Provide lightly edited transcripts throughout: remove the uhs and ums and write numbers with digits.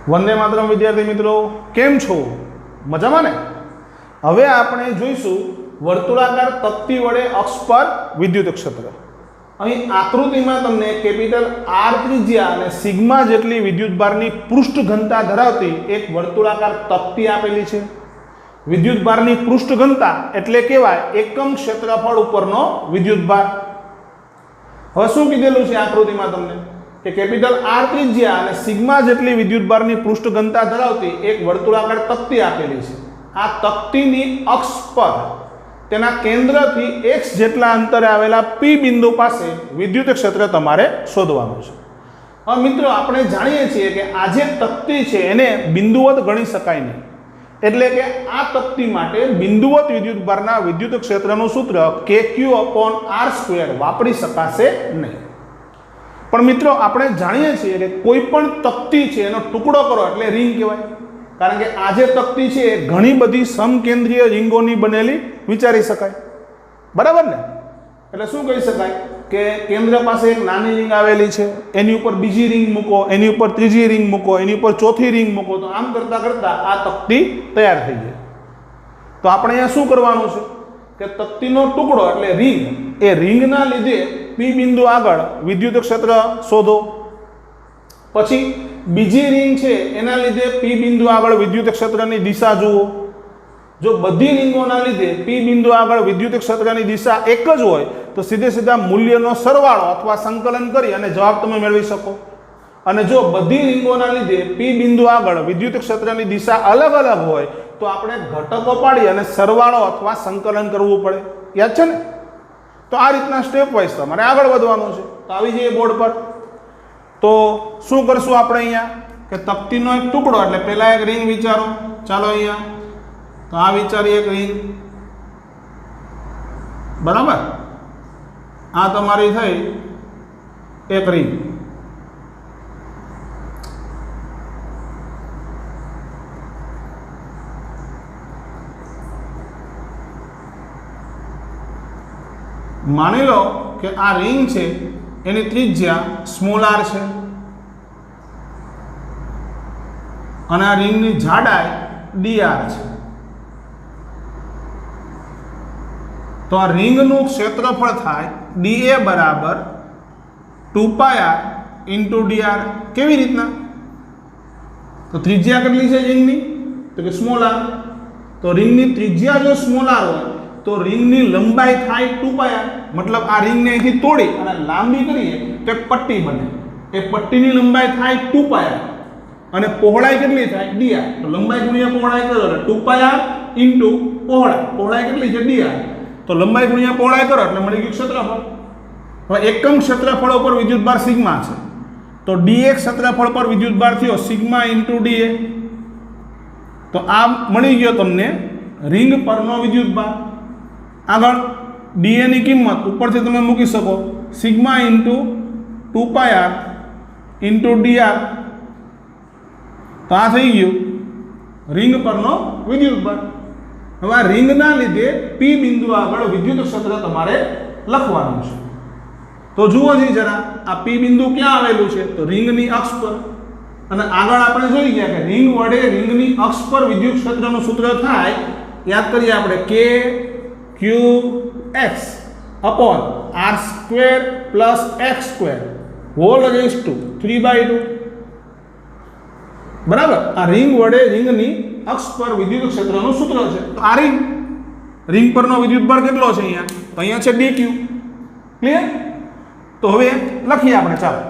वंदे मातरम विद्यार्थी मित्रों, केम छो? मजामां ने? हवे आपणे जोईशुं वर्तुळाकार तक्ती वडे अक्ष पर विद्युत क्षेत्र। અહીં આકૃતિમાં તમને કેપિટલ આર ત્રિજ્યા અને સિગ્મા જેટલી વિદ્યુતભારની પૃષ્ઠ ઘનતા ધરાવતી એક વર્તુળાકાર તક્તી આપેલી છે। વિદ્યુતભારની પૃષ્ઠ ઘનતા એટલે કહેવાય એકમ ક્ષેત્રફળ ઉપરનો વિદ્યુતભાર। હવે શું કીધેલું છે આકૃતિમાં તમને કે કેપિટલ આર ત્રિજ્યા અને સિગ્મા જેટલી વિદ્યુતભારની પૃષ્ઠ ઘનતા ધરાવતી એક વર્તુળાકાર તક્તી આપેલી છે। આ તક્તીની અક્ષ પર તેના કેન્દ્રથી x જેટલા અંતરે આવેલા p બિંદુ પાસે વિદ્યુત ક્ષેત્ર તમારે શોધવાનું છે। હવે મિત્રો આપણે જાણીએ છીએ કે આ જે તક્તી છે એને બિંદુવત ગણી શકાય નહીં, એટલે કે આ તક્તી માટે બિંદુવત વિદ્યુતભારના વિદ્યુત ક્ષેત્રનું સૂત્ર kq/r² વાપરી શકાશે નહીં। પણ મિત્રો આપણે જાણીએ છીએ કે કોઈ પણ તક્તી છે એનો ટુકડો કરો એટલે રિંગ કહેવાય, કારણ કે આ જે તક્તી છે એ ઘણી બધી સમકેન્દ્રીય રિંગોની બનેલી વિચારી શકાય, બરાબર ને? એટલે શું કહી શકાય કે કેન્દ્ર પાસે એક નાની રિંગ આવેલી છે, એની ઉપર બીજી રિંગ મૂકો, એની ઉપર ત્રીજી રિંગ મૂકો, એની ઉપર ચોથી રિંગ મૂકો, તો આમ કરતા કરતા આ તક્તી તૈયાર થઈ જાય। તો આપણે અહીંયા શું કરવાનું છે કે તક્તીનો ટુકડો એટલે રિંગ, એ રિંગના લીધે પી બિંદુ આગળ વિદ્યુત ક્ષેત્ર શોધો, પછી બીજી રિંગ છે એના લીધે પી બિંદુ આગળ વિદ્યુત ક્ષેત્રની દિશા જુઓ। જો બધી રિંગોના લીધે પી બિંદુ આગળ વિદ્યુત ક્ષેત્રની દિશા એક જ હોય તો સીધે સીધા મૂલ્યનો સરવાળો અથવા સંકલન કરી અને જવાબ તમે મેળવી શકો। અને જો બધી રિંગોના લીધે પી બિંદુ આગળ વિદ્યુત ક્ષેત્રની દિશા અલગ અલગ હોય તો આપણે ઘટકો પાડી અને સરવાળો અથવા સંકલન કરવું પડે, યાદ છે ને? તો આ રીતના સ્ટેપ વાઇઝ તમારે આગળ વધવાનું છે। તો આવી જઈએ બોર્ડ પર। તો શું કરશું આપણે અહીંયા કે તક્તીનો એક ટુકડો એટલે પહેલા એક રિંગ વિચારો। ચાલો અહીંયા તો આ વિચારીએ એક રિંગ, બરાબર? આ તમારી થઈ એક રિંગ। માની લો કે આ રિંગ છે એની ત્રિજ્યા સ્મોલ આર છે અને આ રિંગની જાડાઈ dr છે। તો આ રિંગનું ક્ષેત્રફળ થાય dA બરાબર 2πr × dr। કેવી રીતના? તો ત્રિજ્યા કેટલી છે રિંગની? તો કે સ્મોલ આર। તો રિંગની ત્રિજ્યા જો સ્મોલ આર હોય તો રિંગની લંબાઈ થાય 2πr, મતલબ આ રિંગને અહીંથી તોડી અને લાંબી કરીએ તો એક પટ્ટી બને, એ પટ્ટીની લંબાઈ થાય 2πr અને પહોળાઈ કેટલી થાય dr। તો લંબાઈ ગુણ્યા પહોળાઈ કરો એટલે 2πr × પહોળાઈ કેટલી છે dr, તો લંબાઈ ગુણ્યા પહોળાઈ કરો એટલે મળી ગયું ક્ષેત્રફળ। હવે એકમ ક્ષેત્રફળ ઉપર વિદ્યુતભાર સિગ્મા છે તો dA ક્ષેત્રફળ પર વિદ્યુતભાર થયો સિગ્મા × dA। તો આ મળી ગયો તમને રિંગ પરનો વિદ્યુતભાર। આગળ dA ની કિંમત ઉપરથી તમે મૂકી શકો સિગ્મા × 2πr × dr। તો આ થઈ ગયું રિંગ પરનો વિદ્યુતભાર। હવે આ રિંગના લીધે પી બિંદુ આગળ વિદ્યુત ક્ષેત્ર તમારે લખવાનું છે। તો જુઓ જી જરા, આ પી બિંદુ ક્યાં આવેલું છે? તો રિંગની અક્ષ પર। અને આગળ આપણે જોઈ ગયા કે રિંગ વડે રિંગની અક્ષ પર વિદ્યુત ક્ષેત્રનું સૂત્ર થાય, યાદ કરીએ આપણે kqx/r² + x² whole raise to 3/2, બરાબર? આ રિંગ વડે રિંગની અક્ષ પર વિદ્યુત ક્ષેત્રનું સૂત્ર છે। તો આ રિંગ પરનો વિદ્યુતભાર કેટલો છે અહીંયા? તો અહીંયા છે dq, ક્લિયર? તો હવે લખીએ આપણે, ચાલો।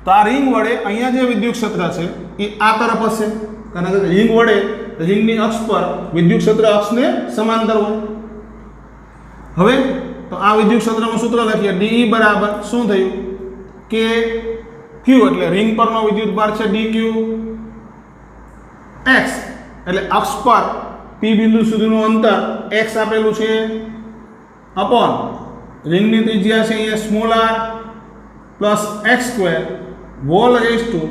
તો આ રિંગ વડે અહીંયા જે વિદ્યુત ક્ષેત્ર છે એ આ તરફ હશે, કારણ કે રિંગ વડે રિંગની અક્ષ પર વિદ્યુત ક્ષેત્ર અક્ષને સમાંતર હોય। હવે તો આ વિદ્યુત ક્ષેત્રનું સૂત્ર લખીએ, dE બરાબર શું થયું કે q એટલે રિંગ પરનો વિદ્યુતભાર છે dq, x એટલે અક્ષ પર પી બિંદુ સુધીનું અંતર x આપેલું છે અપોન રિંગની ત્રિજ્યા છે અહીંયા small r plus x² whole raise to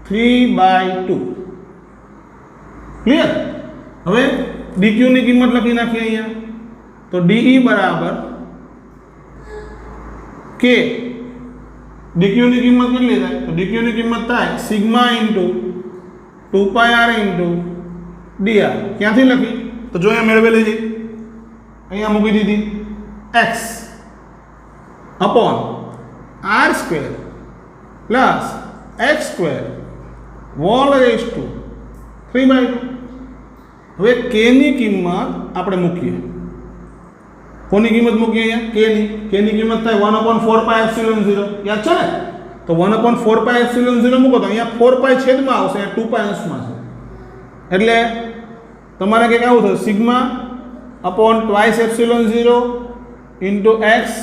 3/2, clear? હવે dq ની કિંમત લખી નાખીએ અહીંયા। તો dE બરાબર k, dq ની કિંમત કેટલી થાય? તો dq ની કિંમત થાય સિગ્મા × 2πr ઇન્ટુ dr ક્યાંથી લખી તો જો અહીંયા મેળવેલી છે, અહીંયા મૂકી દીધી x upon r square plus x square whole raise to 3/2. હવે k ની કિંમત આપણે મૂકીએ. કોની કિંમત મૂકીએ અહીંયા? k ની કિંમત થાય 1/4πε0. યાદ છે ને? તો 1/4πε0 મૂકો તો અહીંયા 4π છેદમાં આવશે, અહીંયા 2π અંશમાં છે. એટલે તમારે કંઈક આવું થશે, sigma upon twice epsilon 0 into x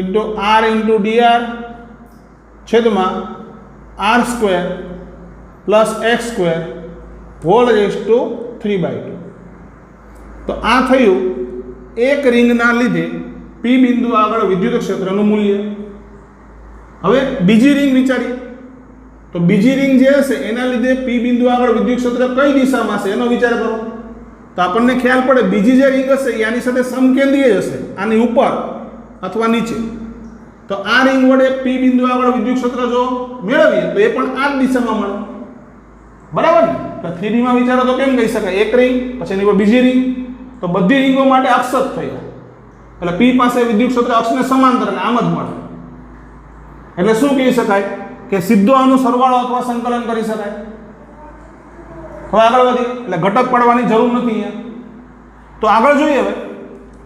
into r into dr છેદમાં r square plus x square whole raise to 3/2. તો આ થયું એક રિંગના લીધે પી બિંદુ આગળ વિદ્યુત ક્ષેત્રનું મૂલ્ય. હવે બીજી રિંગ વિચારીએ તો બીજી રિંગ જે હશે એના લીધે પી બિંદુ આગળ વિદ્યુત ક્ષેત્ર કઈ દિશામાં હશે એનો વિચાર કરો. તો આપણને ખ્યાલ પડે બીજી જે રિંગ હશે એ આની સાથે સમકેન્દ્રીય હશે, આની ઉપર અથવા નીચે. તો આ રિંગ વડે પી બિંદુ આગળ વિદ્યુત ક્ષેત્ર જો મેળવીએ તો એ પણ આ જ દિશામાં મળે. બરાબર ને? તો 3D માં વિચારો તો કેમ કહી શકાય, એક રિંગ પછી એની પર બીજી રિંગ, તો બધી રિંગો માટે અક્ષ જ થયા. એટલે પી પાસે વિદ્યુત ક્ષેત્ર અક્ષને સમાંતર, એટલે આમ જ મળે. એટલે શું કહી શકાય કે સીધો આનો સરવાળો અથવા સંકલન કરી શકાય. હવે આગળ વધીએ, એટલે ઘટક પડવાની જરૂર નથી અહીંયા. તો આગળ જોઈએ, હવે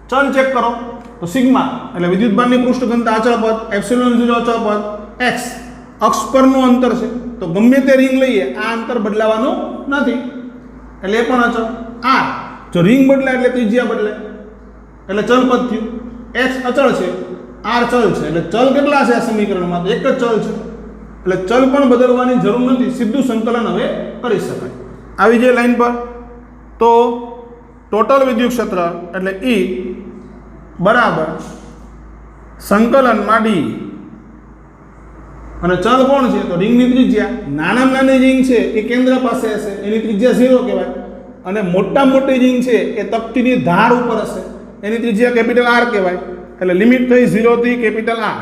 ચલ ચેક કરો. તો સિગ્મા એટલે વિદ્યુતભારની પૃષ્ઠ ઘનતા અચળ પદ, એપ્સિલોન 0 અચળ પદ, x અક્ષ પરનું અંતર છે. તો ગમે તે રિંગ લઈએ આ અંતર બદલાવાનું નથી, એટલે એ પણ અચળ. આ જો રિંગ બદલાય એટલે ત્રિજ્યા બદલાય, એટલે ચલ પદ થયું. x અચળ છે, r ચલ છે, એટલે ચલ કેટલા છે આ સમીકરણમાં? તો એક જ ચલ છે, એટલે ચલ પણ બદલવાની જરૂર નથી, સીધું સંકલન હવે કરી શકાય. આવી જાય લાઈન પર. તો ટોટલ વિદ્યુત ક્ષેત્ર એટલે E બરાબર સંકલનમાં ડી, અને ચલ કોણ છે? તો રિંગની ત્રિજ્યા. નાનામાં નાની રિંગ છે એ કેન્દ્ર પાસે હશે, એની ત્રિજ્યા 0 કહેવાય. અને મોટી રિંગ છે એ તકતીની ધાર ઉપર હશે, એની ત્રિજ્યા કેપિટલ R કહેવાય. એટલે લિમિટ થઈ 0 થી કેપિટલ R.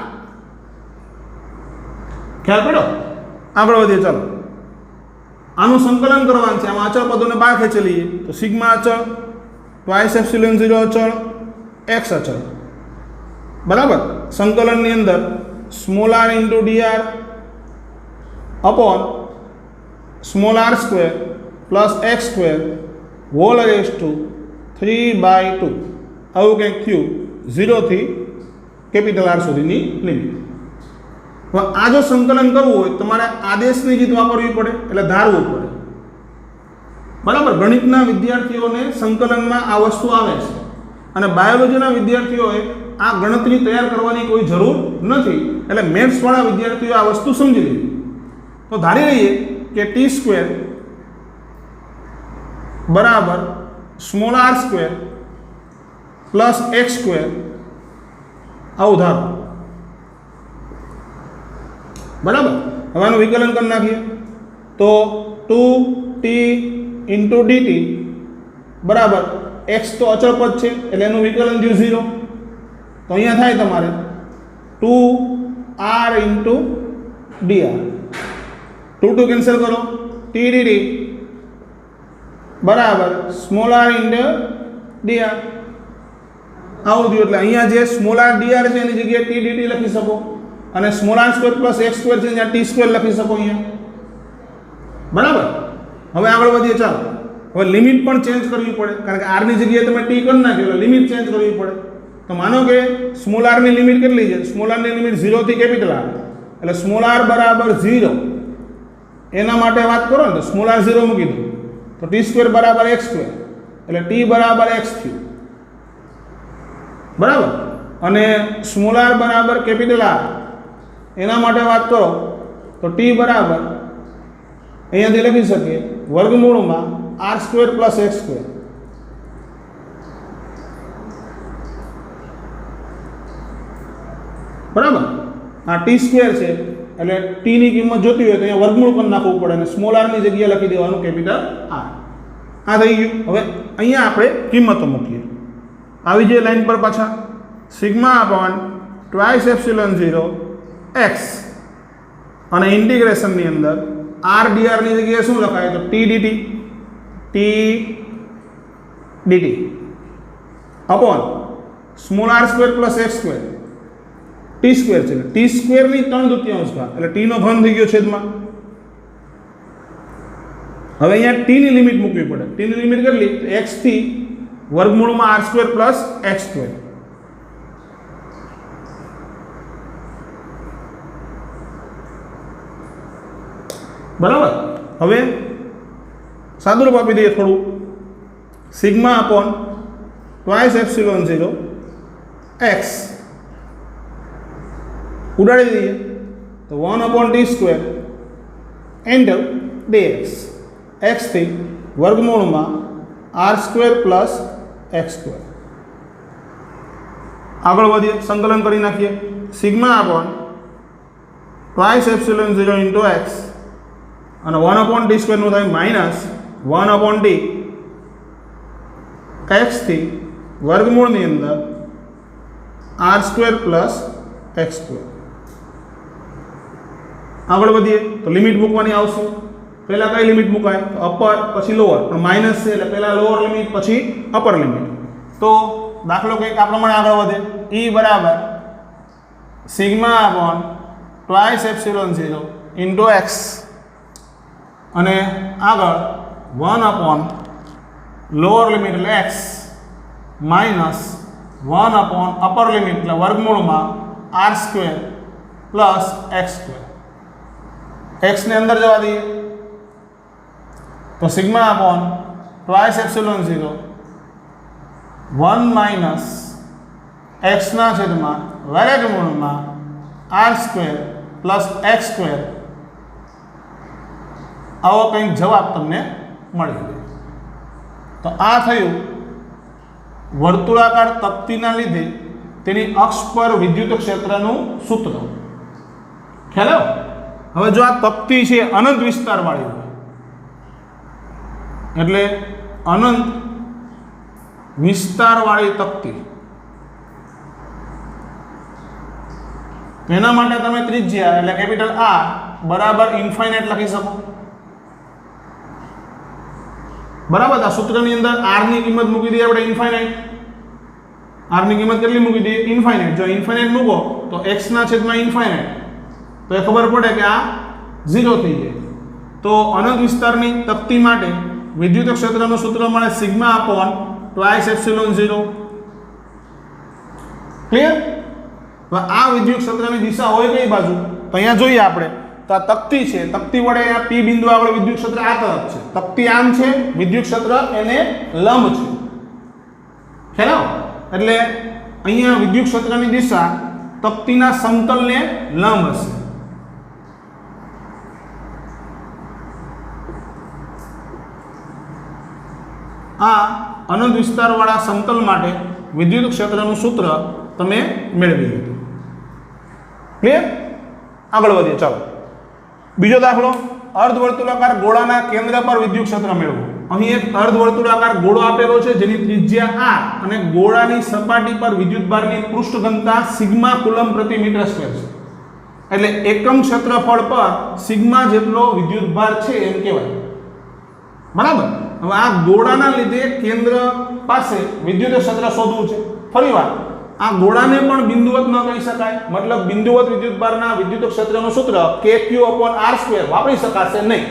ખ્યાલ પડ્યો? આગળ વધીએ. ચાલો આનું સંકલન કરવાનું છે. આમાં અચળ પદોને બહાર ખેંચી લઈએ. તો સિગ્મા અચળ, ટ્વાઇસ એપ્સિલોન 0 અચળ, એક્સ અચળ. બરાબર. સંકલનની અંદર small r into dr upon small r square plus x square whole raise to 3/2. આવું કંઈક થયું 0 થી કેપિટલ R સુધીની લિમિટ. હવે આ જો સંકલન કરવું હોય તમારે આદેશની રીત વાપરવી પડે, એટલે ધારવું પડે. બરાબર. ગણિતના વિદ્યાર્થીઓને સંકલનમાં આ વસ્તુ આવે છે, અને બાયોલોજીના વિદ્યાર્થીઓએ આ ગણતરી તૈયાર કરવાની કોઈ જરૂર નથી. એટલે મેથ્સવાળા વિદ્યાર્થીઓ આ વસ્તુ સમજી લીધી. તો ધારી લઈએ કે ટી સ્ક્વેર બરાબર small r square plus x square, આવું ધારો. બરાબર. હવે આનું વિકલન કરી નાખીએ તો 2t ઇન્ટુ dt બરાબર એક્સ તો અચળ પદ છે એટલે એનું વિકલન થયું 0. તો અહીંયા થાય તમારે 2r ઇન્ટુ dr, 2 કેન્સલ કરો, t dt બરાબર સ્મોલ r ઇન્ટુ dr આવું થયું. એટલે અહીંયા જે સ્મોલ r dr છે એની જગ્યાએ t dt લખી શકો, અને small r square plus x square છે ત્યાં t સ્ક્વેર લખી શકો અહીંયા. બરાબર. હવે આગળ વધીએ. ચાલો હવે લિમિટ પણ ચેન્જ કરવી પડે, કારણ કે r ની જગ્યાએ તમે t કરી નાખ્યો એટલે લિમિટ ચેન્જ કરવી પડે. તો માનો કે સ્મોલ r ની લિમિટ કેટલી છે? સ્મોલ r ની લિમિટ 0 થી કેપિટલ R, એટલે સ્મોલ r બરાબર 0. એના માટે વાત કરો ને તો સ્મોલ r 0 મૂકી દો તો t સ્ક્વેર બરાબર x સ્ક્વેર, એટલે t બરાબર x થયું. બરાબર. અને સ્મોલ r બરાબર કેપિટલ R એના માટે વાત કરો તો t બરાબર અહીંયાથી લખી શકીએ વર્ગમૂળમાં r square plus x square. બરાબર. આ ટી સ્ક્વેર છે એટલે ટી ની કિંમત જોતી હોય તો અહીંયા વર્ગમૂળ કરી નાખવું પડે, અને સ્મોલ r ની જગ્યાએ લખી દેવાનું કેપિટલ R. આ થઈ ગયું. હવે અહીંયા આપણે કિંમતો મૂકીએ. આવી જાય લાઈન પર પાછા. Sigma upon twice epsilon 0 x અને ઇન્ટિગ્રેશનની અંદર આર ડીઆર ની જગ્યાએ શું લખાય તો t dt upon small r square plus x square t square છે ટી સ્ક્વેર ની 3/2 ભાગ એટલે ટી નો ઘન થઈ ગયો છેદમાં. હવે અહીંયા ટી ની લિમિટ મૂકવી પડે. ટી ની લિમિટ કેટલી તો x થી વર્ગમૂળમાં r square plus x square. બરાબર. હવે સાદુરૂપ આપી દઈએ થોડું. Sigma upon twice epsilon 0 x ઉડાડી દઈએ તો 1 upon t square into dx x થી વર્ગમૂળમાં r square plus x square. આગળ વધીએ, સંકલન કરી નાખીએ. Sigma upon twice epsilon 0 into x અને 1 અપોન ટી સ્ક્વેરનું થાય માઇનસ 1 અપોન ટી એક્સ થી વર્ગમૂળની અંદર r square plus x square. આગળ વધીએ તો લિમિટ મૂકવાની આવશે. પહેલાં કઈ લિમિટ મુકાય તો અપર પછી લોઅર, પણ માઇનસ છે એટલે પહેલાં લોઅર લિમિટ પછી અપર લિમિટ. તો દાખલો કંઈક આ પ્રમાણે આગળ વધે. E બરાબર sigma upon twice epsilon 0 into x અને આગળ 1 અપોન લોઅર લિમિટ એટલે x minus 1 upon upper limit એટલે વર્ગમૂળમાં r square plus x square. એક્સને અંદર જવા દઈએ તો sigma upon twice epsilon 0 1 minus એક્સના છેદમાં વર્ગમૂળમાં r square plus x square. આવો કંઈક જવાબ તમને મળી ગયો. તો આ થયું વર્તુળાકાર તક્તીના લીધે તેની અક્ષ પર વિદ્યુત ક્ષેત્રનું સૂત્ર. ખ્યાલ આવ્યો? હવે જો આ તક્તી છે અનંત વિસ્તારવાળી હોય એટલે અનંત વિસ્તારવાળી તક્તી, એના માટે તમે ત્રિજ્યા એટલે કેપિટલ આર બરાબર ઇન્ફાઇનાઇટ લખી શકો. બરાબર. આ સૂત્રની અંદર આર ની કિંમત મૂકી દઈએ આપણે ઇન્ફાઇનાઇટ. આર ની કિંમત કેટલી મૂકી દઈએ ઇન્ફાઇનાઇટ. જો ઇન્ફાઇનાઇટ મૂકો તો x ના છેદમાં ઇન્ફાઇનાઇટ તો એ ખબર પડે કે આ 0 થઈ જાય. તો અનંત વિસ્તારની તક્તી માટે વિદ્યુત ક્ષેત્રનું સૂત્ર મળે sigma upon twice epsilon 0. Clear? હવે આ વિદ્યુત ક્ષેત્રની દિશા હોય કઈ બાજુ તો અહીંયા જોઈએ આપણે તો આ તક્તી છે. તક્તી વડે આ P બિંદુ આગળ વિદ્યુત ક્ષેત્ર આ તરફ છે. તક્તી આમ છે, વિદ્યુત ક્ષેત્ર એને લંબ છે. ખ્યાલ આવ્યો? એટલે અહીંયા વિદ્યુત ક્ષેત્રની દિશા તક્તીના સમતલને લંબ હશે. આ અનંત વિસ્તારવાળા સમતલ માટે વિદ્યુત ક્ષેત્રનું સૂત્ર તમે મેળવી લીધું. ક્લિયર? આગળ વધીએ. ચાલો બીજો દાખલો. અર્ધવર્તુળાકાર ગોળાના કેન્દ્ર પર વિદ્યુત ક્ષેત્ર મેળવો. અહીં એક અર્ધવર્તુળાકાર ગોળો આપેલો છે જેની ત્રિજ્યા r અને ગોળાની સપાટી પર વિદ્યુતભારની પૃષ્ઠ ઘનતા સિગ્મા કુલમ પ્રતિ મીટર સ્ક્વેર છે. એટલે એકમ ક્ષેત્રફળ પર સિગ્મા જેટલો વિદ્યુતભાર છે એમ કહેવાય. બરાબર. હવે આ ગોળાના લીધે કેન્દ્ર પાસે વિદ્યુત ક્ષેત્ર શોધવું છે. ફરીવાર આ ગોળાને પણ બિંદુવત ન કહી શકાય. મતલબ બિંદુવત વિદ્યુતભારના વિદ્યુત ક્ષેત્રનું સૂત્ર kq/r² વાપરી શકાશે નહીં.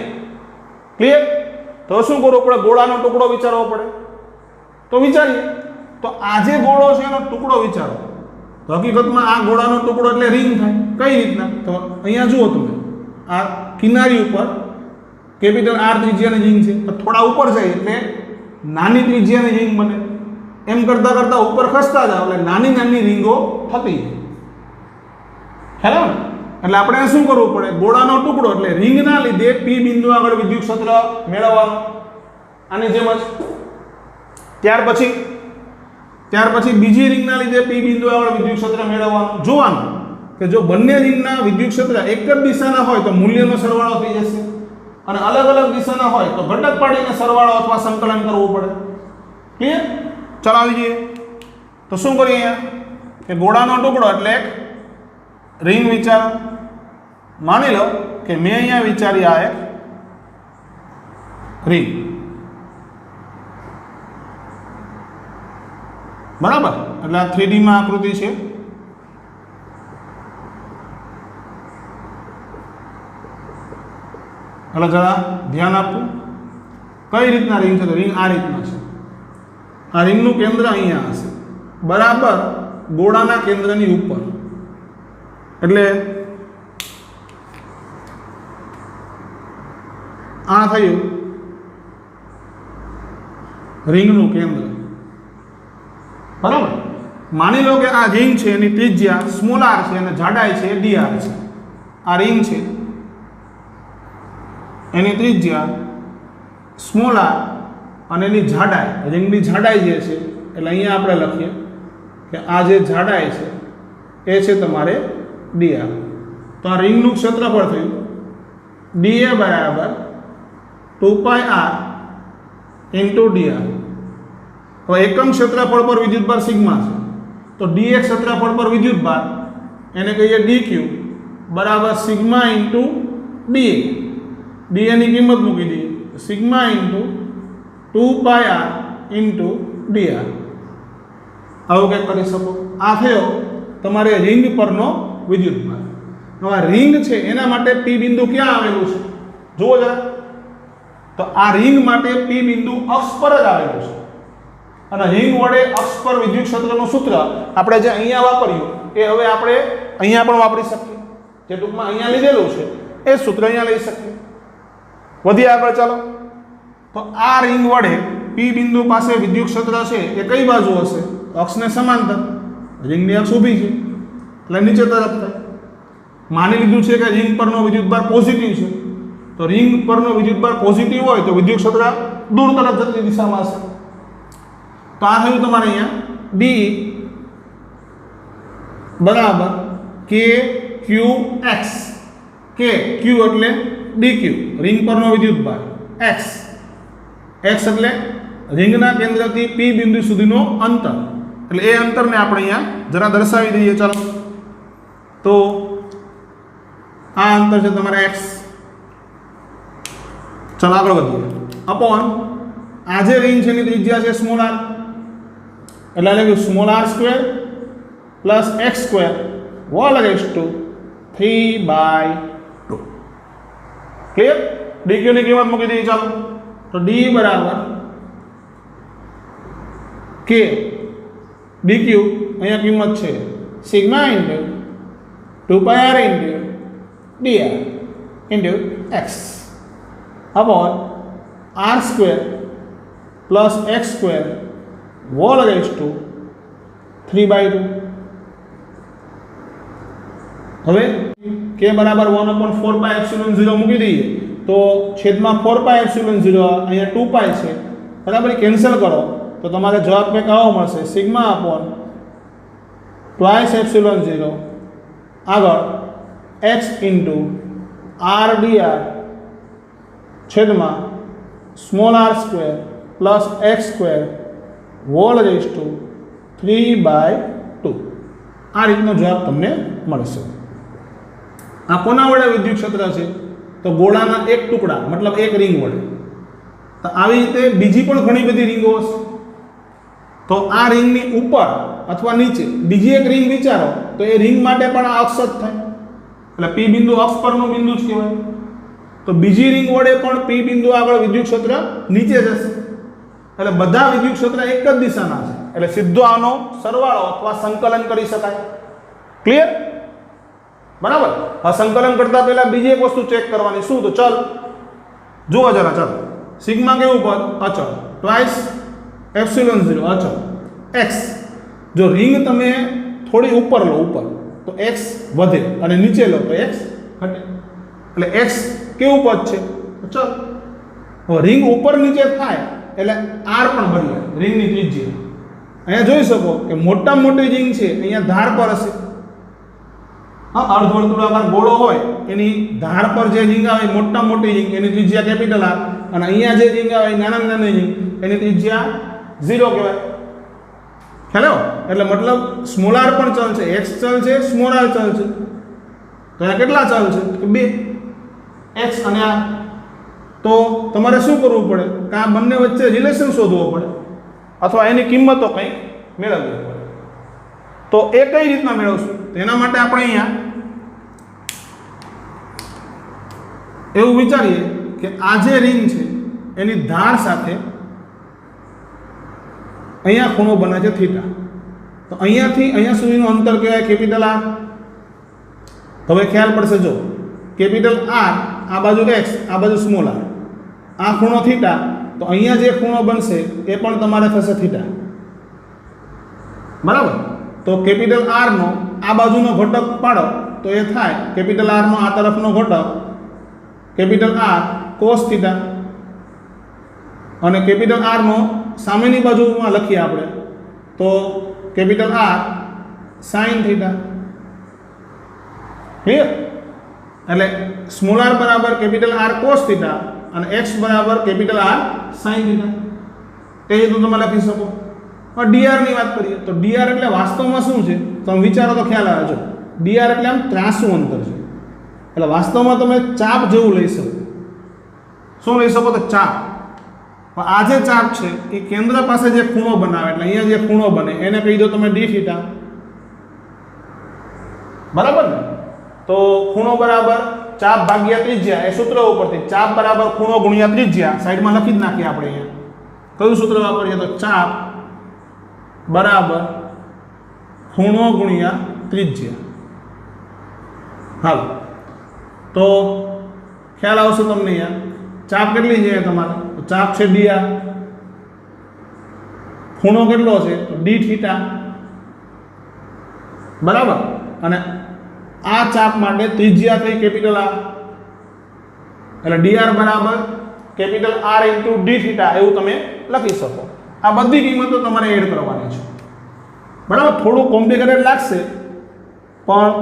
ક્લિયર? તો શું કરવું પડે? ગોળાનો ટુકડો વિચારવો પડે. તો વિચારીએ. તો આ જે ગોળો છે એનો ટુકડો વિચારો. તો હકીકતમાં આ ગોળાનો ટુકડો એટલે રિંગ થાય. કઈ રીતના? તો અહીંયા જુઓ તમે, આ કિનારી ઉપર કેપિટલ R ત્રિજ્યાની રિંગ છે. થોડા ઉપર જાય એટલે નાની ત્રિજ્યાની રિંગ બને. એમ કરતા કરતા ઉપર ખસતા જાવ એટલે નાની નાની રીંગો થતી જાય. ખ્યાલ આવે ને? એટલે આપણે શું કરવું પડે? ગોળાનો ટુકડો એટલે રિંગના લીધે P બિંદુ આગળ વિદ્યુત ક્ષેત્ર મેળવવાનું. આની જેમ જ. ત્યાર પછી બીજી રિંગના લીધે P બિંદુ આગળ વિદ્યુત ક્ષેત્ર મેળવવાનું. જોવાનું કે જો બંને રિંગના વિદ્યુત ક્ષેત્ર એક જ દિશાના હોય તો મૂલ્યનો સરવાળો થઈ જશે, અને અલગ અલગ દિશાના હોય તો ઘટક પાડીને સરવાળો અથવા સંકલન કરવું પડે. ક્લિયર? ચાલો આવી જઈએ. તો શું કરીએ અહીંયા કે ગોળાનો ટુકડો એટલે એક રિંગ વિચારો. માની લો કે મેં અહીંયા વિચારી આ એક રિંગ, બરાબર. એટલે આ 3D માં આકૃતિ છે. એટલે જરા ધ્યાન આપવું. કઈ રીતના રિંગ છે? તો રિંગ આ રીતના છે. આ રિંગનું કેન્દ્ર અહીંયા હશે, બરાબર ગોળાના કેન્દ્રની ઉપર. એટલે આ થયું રિંગનું કેન્દ્ર, બરાબર. માની લો કે આ રિંગ છે, એની ત્રિજ્યા સ્મોલ આર છે અને જાડાઈ છે dr છે. આ રિંગ છે, એની ત્રિજ્યા સ્મોલ આર અને એની જાડાઈ, રિંગની જાડાઈ જે છે, એટલે અહીંયા આપણે લખીએ કે આ જે જાડાઈ છે એ છે તમારે dr. તો આ રિંગનું ક્ષેત્રફળ થયું dA બરાબર 2πr ઇન્ટુ dr. હવે એકમ ક્ષેત્રફળ પર વિદ્યુતભાર સિગ્મા છે, તો dx ક્ષેત્રફળ પર વિદ્યુતભાર એને કહીએ dq બરાબર સિગ્મા ઇન્ટુ dA. dA ની કિંમત મૂકી દઈએ, sigma into 2πr into dr. આવું કંઈક કરી શકો. આ થયો તમારે રિંગ પરનો વિદ્યુતભાર. હવે રિંગ છે એના માટે P બિંદુ ક્યાં આવેલું છે જુઓ જરા. તો આ રિંગ માટે P બિંદુ અક્ષ પર જ આવેલું છે, અને રિંગ વડે અક્ષ પર વિદ્યુત ક્ષેત્રનું સૂત્ર આપણે જે અહીંયા વાપર્યું એ હવે આપણે અહીંયા પણ વાપરી શકીએ. જે ટૂંકમાં અહીંયા લીધેલું છે એ સૂત્ર અહીંયા લઈ શકીએ. વધીએ આગળ ચાલો. તો આ રિંગ વડે P બિંદુ પાસે વિદ્યુત ક્ષેત્ર છે એ કઈ બાજુ હશે? અક્ષને સમાંતર. રિંગની અક્ષ ઊભી છે એટલે નીચે તરફ થાય. માની લીધું છે કે રિંગ પરનો વિદ્યુતભાર પોઝિટિવ છે, તો રિંગ પરનો વિદ્યુતભાર પોઝિટિવ હોય તો વિદ્યુત ક્ષેત્ર દૂર તરફ જતી દિશામાં હશે. તો આ થયું તમારે અહીંયા D બરાબર KQX. K Q એટલે DQ, રિંગ પરનો વિદ્યુતભાર. X એટલે રિંગના કેન્દ્રથી P બિંદુ સુધીનો અંતર. એટલે એ અંતરને આપણે અહીંયા જરા દર્શાવી દઈએ. ચાલો, તો આ અંતર છે તમારે x. ચાલો આગળ વધીએ. અપોન આ જે રિંગ છે એની ત્રિજ્યા છે સ્મોલ r, એટલે લખ્યું small r square plus x square whole raise to 3/2. Clear? dq ની કિંમત મૂકી દઈએ. ચાલો, તો d બરાબર k dq અહીંયા કિંમત છે sigma into 2πr into dr into x upon r square plus x square whole raise to 3/2. હવે k બરાબર 1/4πε0 મૂકી દઈએ તો છેદમાં 4πε0 અહીંયા 2π છે, બરાબર. કેન્સલ કરો તો તમારે જવાબ કંઈક આવો મળશે સિગ્મા અપોન ટ્વાઇસ ε0 આગળ x ઇન્ટુ r dr છેદમાં small r square plus x square whole raise to 3/2. આ રીતનો જવાબ તમને મળશે. આ કોના વડે વિદ્યુત ક્ષેત્ર છે? તો ગોળાના એક ટુકડા મતલબ એક રિંગ વડે. તો આવી રીતે બીજી પણ ઘણી બધી રીંગો હશે. તો આ રિંગની ઉપર અથવા નીચે બીજી એક રિંગ વિચારો તો એ રિંગ માટે પણ આ અક્ષ જ થાય, એટલે P બિંદુ અક્ષ પરનું બિંદુ જ કહેવાય. તો બીજી રિંગ વડે પણ P બિંદુ આગળ વિદ્યુત ક્ષેત્ર નીચે જશે, એટલે બધા વિદ્યુત ક્ષેત્ર એક જ દિશાના છે, એટલે સીધો આનો સરવાળો અથવા સંકલન કરી શકાય. ક્લિયર? બરાબર. આ સંકલન કરતા પહેલા બીજી એક વસ્તુ ચેક કરવાની. શું? તો ચલ જુઓ જરા. ચાલો, સિગ્મા કેવું પદ? અચળ. ટ્વાઇસ ε0 અચળ. x જો રિંગ તમે થોડી ઉપર લો ઉપર તો x વધે અને નીચે લો તો x ઘટે, એટલે x કેવું પદ છે? અચળ. હવે રિંગ ઉપર નીચે થાય એટલે r પણ બદલાય, રિંગની ત્રિજ્યા. અહીંયા જોઈ શકો કે મોટા મોટી રિંગ છે અહીંયા ધાર પર હશે. હા, અર્ધવર્તુળાકાર ગોળો હોય એની ધાર પર જે રિંગ આવે મોટા મોટી રિંગ એની ત્રિજ્યા કેપિટલ R, અને અહીંયા જે રિંગ આવે નાના નાની રિંગ એની ત્રિજ્યા 0 કહેવાય. ખ્યાલ આવ્યો? એટલે મતલબ સ્મોલ r પણ ચલ છે, x ચલ છે, સ્મોલ r ચલ છે. તો અહીંયા કેટલા ચલ છે? 2 x અને r. તો તમારે શું કરવું પડે કે આ બંને વચ્ચે રિલેશન શોધવો પડે અથવા એની કિંમતો કંઈક મેળવવી પડે. તો એ કઈ રીતના મેળવશું? તો એના માટે આપણે અહીંયા એવું વિચારીએ કે આ જે રિંગ છે એની ધાર સાથે અહીંયા ખૂણો બને છે થીટા. તો અહીંયાથી અહીંયા સુધીનું અંતર કહેવાય કેપિટલ આર. હવે ખ્યાલ પડશે, જો કેપિટલ આર આ બાજુ એક્સ, આ બાજુ સ્મોલ આર, આ ખૂણો થીટા, તો અહીંયા જે ખૂણો બનશે એ પણ તમારે થશે થીટા. બરાબર? તો કેપિટલ આરનો આ બાજુનો ઘટક પાડો તો એ થાય કેપિટલ આરનો આ તરફનો ઘટક કેપિટલ આર કોસ થીટા, અને કેપિટલ આરનો સામેની બાજુમાં લખીએ આપણે તો capital r sine theta. Clear? એટલે સ્મોલ આર બરાબર કેપિટલ આર કોસ થીટા અને એક્સ બરાબર કેપિટલ આર સાઇન થીટા. તે રીતનું તમે લખી શકો. હવે ડીઆરની વાત કરીએ તો ડીઆર એટલે વાસ્તવમાં શું છે? તમે વિચારો તો ખ્યાલ આવે. જો ડીઆર એટલે આમ ત્રાસું અંતર છે, એટલે વાસ્તવમાં તમે ચાપ જેવું લઈ શકો. શું લઈ શકો? તો ચાપ. આ જે ચાપ છે એ કેન્દ્ર પાસે જે ખૂણો બનાવે, એટલે અહીંયા જે ખૂણો બને એને કહી દો તમે ડી થીટા. બરાબર ને? તો ખૂણો બરાબર ચાપ ભાગ્યા ત્રિજ્યા, એ સૂત્ર ઉપરથી ચાપ બરાબર ખૂણો ગુણ્યા ત્રિજ્યા સાઈડમાં લખી જ નાખીએ આપણે. અહીંયા કયું સૂત્ર વાપરીએ? તો ચાપ બરાબર ખૂણો ગુણ્યા ત્રિજ્યા. હાલો, તો ખ્યાલ આવશે તમને. અહીંયા ચાપ કેટલી છે તમારે? તો ચાપ છે ડીઆર, ખૂણો કેટલો છે? તો ડી થીટા. બરાબર? અને આ ચાપ માટે ત્રિજ્યા થઈ કેપિટલ આર, એટલે ડીઆર બરાબર capital r into d theta એવું તમે લખી શકો. આ બધી કિંમતો તમારે એડ કરવાની છે. બરાબર? થોડું કોમ્પ્લિકેટેડ લાગશે પણ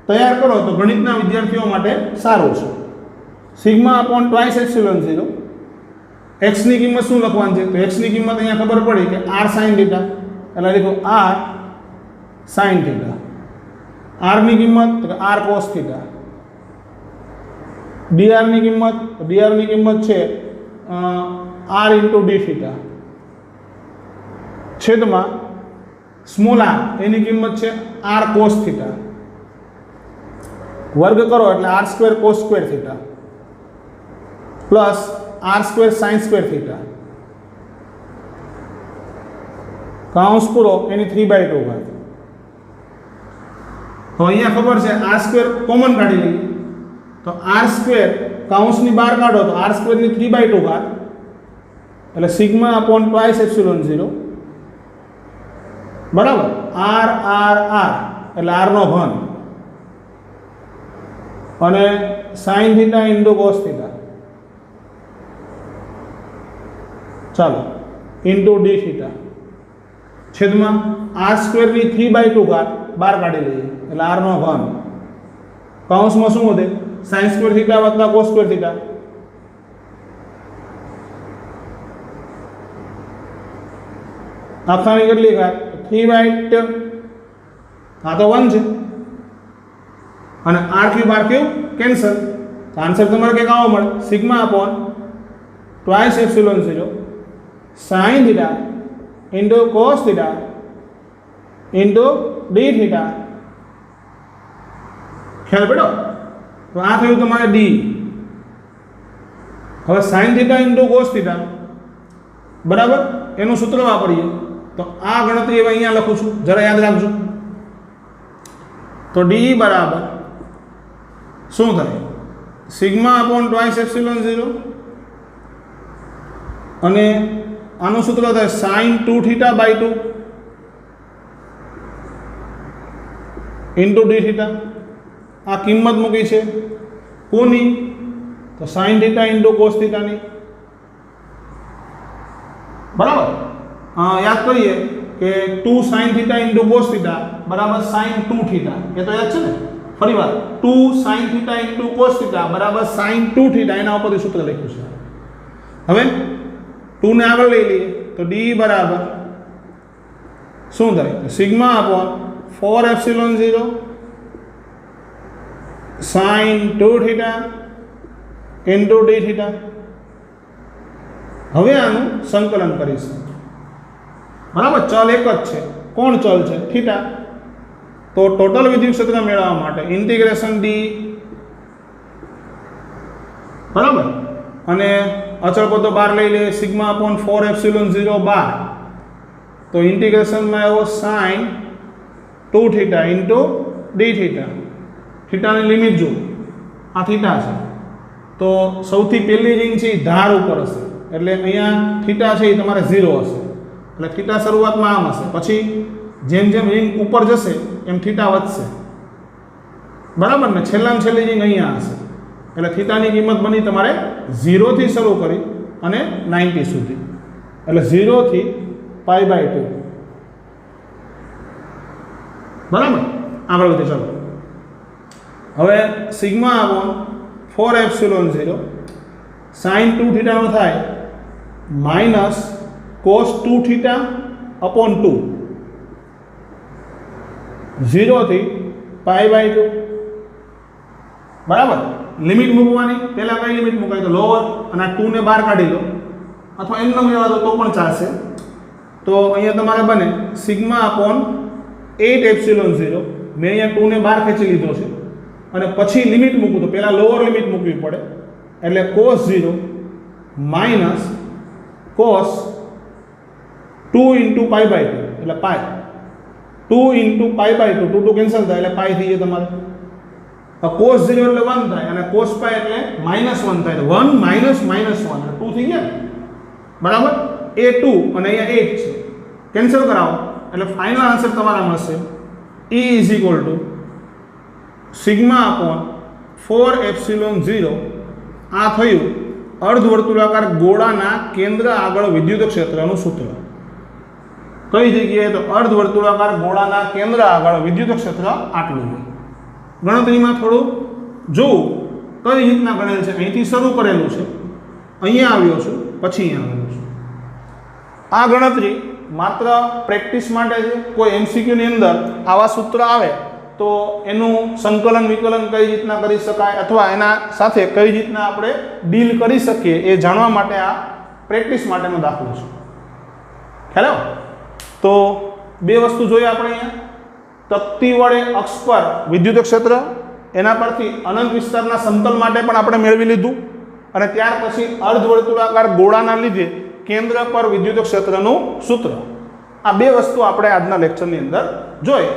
તૈયાર કરો તો ગણિતના વિદ્યાર્થીઓ માટે સારું છે. Sigma upon twice epsilon 0. એક્સની કિંમત શું લખવાની છે? તો એક્સની કિંમત અહીંયા ખબર પડી કે આર સાઇન થીટા, એટલે લખો આર સાઇન થીટા. આરની કિંમત તો આર કોસ થીટા. ડીઆરની કિંમત, ડીઆરની કિંમત છે આર ઇન્ટુ ડી થીટા છેદમાં સ્મોલ આર, એની કિંમત છે આર કોસ થીટા. વર્ગ કરો એટલે r square cos square theta plus r square sine square theta, કાઉન્સ પૂરો એની 3/2 ઘાત. તો અહીંયા ખબર છે આર સ્ક્વેર કોમન કાઢી લઈએ તો આર સ્ક્વેર કાઉન્સની બહાર કાઢો તો આર સ્ક્વેરની 3/2 ઘાત, એટલે સિગ્મા અપોન ટ્વાઇસ એપ્સિલોન 0. બરાબર? આર આર આર એટલે આરનો ઘન, અને sign theta into cos theta, ચાલો, ઇન્ટુ ડી થીટા છેદમાં આર સ્ક્વેરની 3/2 ઘાત બહાર કાઢી લઈએ એટલે આરનો ઘન, કાઉન્સમાં શું વધે? સાઇન સ્ક્વેર થીટા વત્તા કોસ સ્ક્વેર થીટા. આખાની કેટલી ઘાત? 3/2. આ તો 1 છે અને r cube r cube cancel. તો આન્સર તમારે કંઈક આવો મળે sigma upon twice epsilon 0 sine theta into cos theta into d theta. ખ્યાલ પડ્યો? તો આ થયું તમારે ડી. હવે sine theta into cos theta બરાબર એનું સૂત્ર વાપરીએ તો આ ગણતરી હવે અહીંયા લખું છું, જરા યાદ રાખજો. તો ડી બરાબર શું થાય? સિગ્મા અપોન ટ્વાઇસ એપ્સિલોન 0 અને આનું સૂત્ર થાય sine 2 theta by 2 into d theta. આ કિંમત મૂકી છે કોની? તો સાઇન થીટા ઇન્ટુ કોસ થીટાની. બરાબર? યાદ કરીએ કે 2 sine theta into cos theta બરાબર સાઇન 2 થીટા. એ તો યાદ છે ને? ફરી વાર 2 sine theta into cos theta બરાબર સાઇન 2 થીટા, એના ઉપરથી સૂત્ર લખ્યું છે. હવે 2 ને આગળ લઈ લઈએ તો ડી બરાબર શું થાય? Sigma upon 4 epsilon 0 sine 2 theta into d theta. હવે આનું સંકલન કરીશું. બરાબર, ચલ એક જ છે. કોણ ચલ છે? થીટા. તો ટોટલ વિદ્યુત ક્ષેત્ર મેળવવા માટે ઇન્ટિગ્રેશન ડી, બરાબર, અને અચળ પદો બહાર લઈ લે, સિગ્મા અપોન 4 એપ્સિલોન 0 બાર. તો ઇન્ટિગ્રેશનમાં આવ્યો sine 2 theta into d theta. થીટાની લિમિટ જો, આ થીટા છે, તો સૌથી પહેલી રિંગ છે એ ધાર ઉપર હશે, એટલે અહીંયા થીટા છે એ તમારે 0 હશે. એટલે થીટા શરૂઆતમાં આમ હશે, પછી જેમ જેમ રિંગ ઉપર જશે એમ થીટા વધશે. બરાબર ને? છેલ્લામાં છેલ્લી રિંગ અહીંયા હશે. એટલે થીટાની કિંમત બની તમારે 0 થી શરૂ કરી અને 90 સુધી. એટલે 0 થી π/2. બરાબર, આગળ વધીએ. ચાલો હવે સિગ્મા અપોન 4 એપ્સિલોન 0 સાઇન 2 થીટાનો થાય માઇનસ કોસ 2 થીટા અપોન 2, 0 થી π/2. બરાબર, લિમિટ મૂકવાની. પહેલાં કઈ લિમિટ મૂકાય? તો લોઅર, અને આ 2 ને બહાર કાઢી લો, અથવા એમનો મેળવા દો તો પણ ચાલશે. તો અહીંયા તમારે બને સિગ્મા અપોન 8 એપ્સિલોન 0. મેં અહીંયા 2 ને બહાર ખેંચી લીધો છે, અને પછી લિમિટ મૂકું તો પહેલાં લોઅર લિમિટ મૂકવી પડે. એટલે કોસ 0 માઇનસ કોસ 2 ઇન્ટુ π/2, એટલે પાય 2 ઇન્ટુ π/2, 2 2 કેન્સલ થાય એટલે પાય થઈ જાય તમારે. કોસ 0 એટલે 1 થાય, અને કોસ π એટલે -1 થાય. 1 માઇનસ -1 એટલે 2 થઈ ગયા. બરાબર, એ 2 અને અહીંયા 8 છે, કેન્સલ કરાવો એટલે ફાઇનલ આન્સર તમારા મળશે E is equal to sigma upon 4 epsilon 0. આ થયું અર્ધવર્તુળાકાર ગોળાના કેન્દ્ર આગળ વિદ્યુત ક્ષેત્રનું સૂત્ર. કઈ જગ્યાએ? તો અર્ધવર્તુળાકાર ગોળાના કેન્દ્ર આગળ વિદ્યુત ક્ષેત્ર આટલું હોય. ગણતરીમાં થોડું જોવું કઈ રીતના ગણેલ છે. અહીંથી શરૂ કરેલું છે, અહીંયા આવ્યો છું, પછી અહીંયા આવેલું છું. આ ગણતરી માત્ર પ્રેક્ટિસ માટે છે. કોઈ એમસીક્યુની અંદર આવા સૂત્ર આવે તો એનું સંકલન વિકલન કઈ રીતના કરી શકાય, અથવા એના સાથે કઈ રીતના આપણે ડીલ કરી શકીએ એ જાણવા માટે આ પ્રેક્ટિસ માટેનો દાખલો છે. ખ્યાલ આવ્યો? તો બે વસ્તુ જોઈએ આપણે અહીંયા. તકતી વડે અક્ષ પર વિદ્યુત ક્ષેત્ર, એના પરથી અનંત વિસ્તારના સમતલ માટે પણ આપણે મેળવી લીધું, અને ત્યાર પછી અર્ધવર્તુળાકાર ગોળાના લીધે કેન્દ્ર પર વિદ્યુત ક્ષેત્રનું સૂત્ર. આ બે વસ્તુ આપણે આજના લેક્ચરની અંદર જોઈએ.